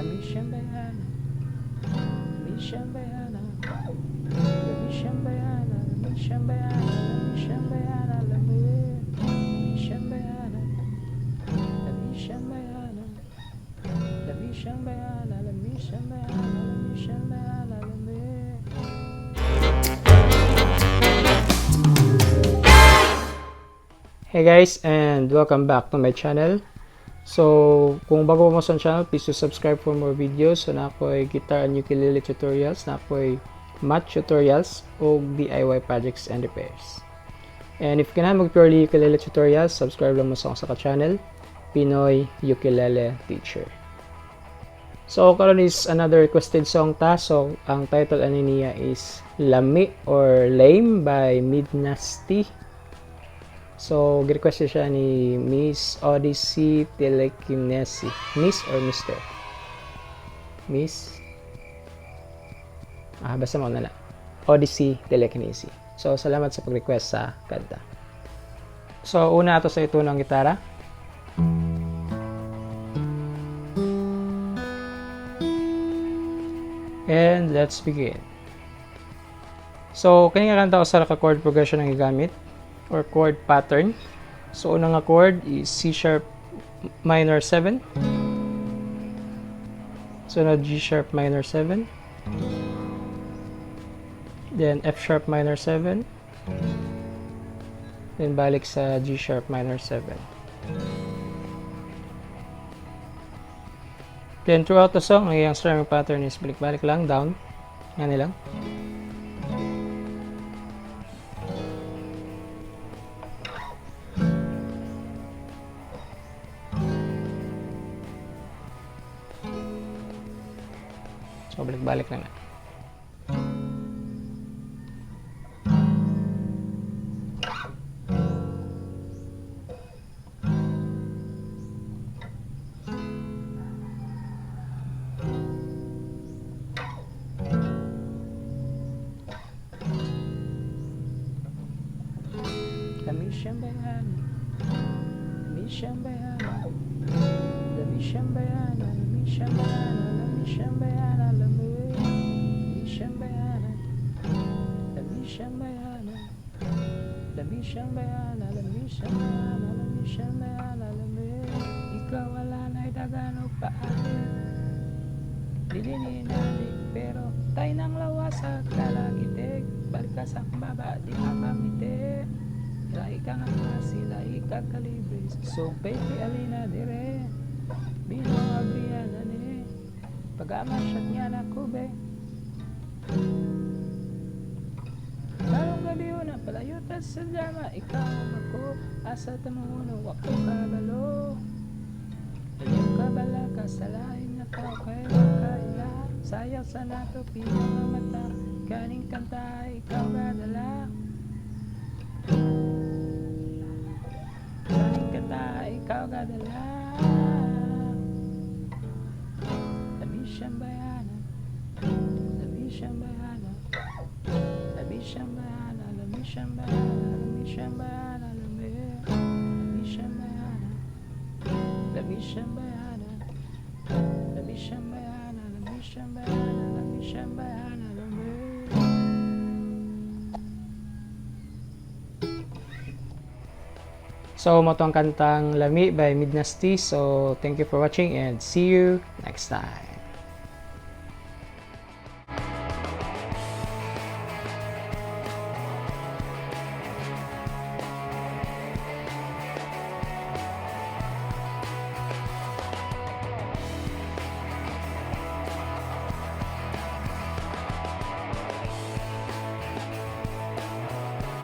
Lami Shambayana, Lami Shambayana, Lami Shambayana, Lami Shambayana, Lami Shambayana, Lami Shambayana, Lami Shambayana, Lami Shambayana, Lami Shambayana, Lami Shambayana, Lami. Hey guys, and welcome back to my channel. So, kung bago mo sa channel, please do subscribe for more videos. So, na ako'y guitar and ukulele tutorials, na ako'y math tutorials, o DIY projects and repairs. And if ka na mag-purely ukulele tutorials, subscribe lang mo sa akong channel, Pinoy Ukulele Teacher. So, karon is another requested song ta. So, ang title ani niya is Lami or Lame by Midnasty. So, request siya ni Miss Odyssey Telekinesi. Miss or Mr.? Miss? Basta mo na lang. Odyssey Telekinesi. So, salamat sa pag-request sa kanta. So, una ato sa ito ng gitara. And let's begin. So, kanya kanta ko sa chord progression ang gigamit or chord pattern. So, unang chord is C sharp minor 7. Sunod G sharp minor 7. Then F sharp minor 7. Then balik sa G sharp minor 7. Then throughout the song, ang iyang strumming pattern is balik-balik lang, down. Yan lang. So, balik-balik lang. Lami Shambayana, Lami Shambayana, Lami Shambayana, Lami Shambayana, Lami Shambayana, Lami Shambayana, Lami Shambayana, Lami Shambayana, Lami Shambayana, Lami Shambayana, Lami. Ikaw wala na'y dagano paalit, dilininalig, pero tayo nang lawas sa kalagitig, balik ka sa baba, di mapamitig. Lahi ka nga klase, lahi ka kalibre. So, baby, alina dire. Binong abriyan ani. Pag-amasyat niya na kube. Karong gabi na palayutan sa drama. Ikaw ako, asa tamuno, wako kabalo. Ayaw ka bala ka sa lahing na tao, kaya wakaila. Sayang sa nato, pinang ang mata. Kaning kanta, ikaw gadala. Ikaw gadala. Lami Shambayana, Lami Shambayana, Lami Shambayana, Lami Shambayana, Lami Shambayana, Lami Shambayana, Lami Shambayana, Lami Shambayana, Lami Shambayana, Lami Shambayana, Lami. So, mo tong kantang Lami by Midnasty. So, thank you for watching and see you next time.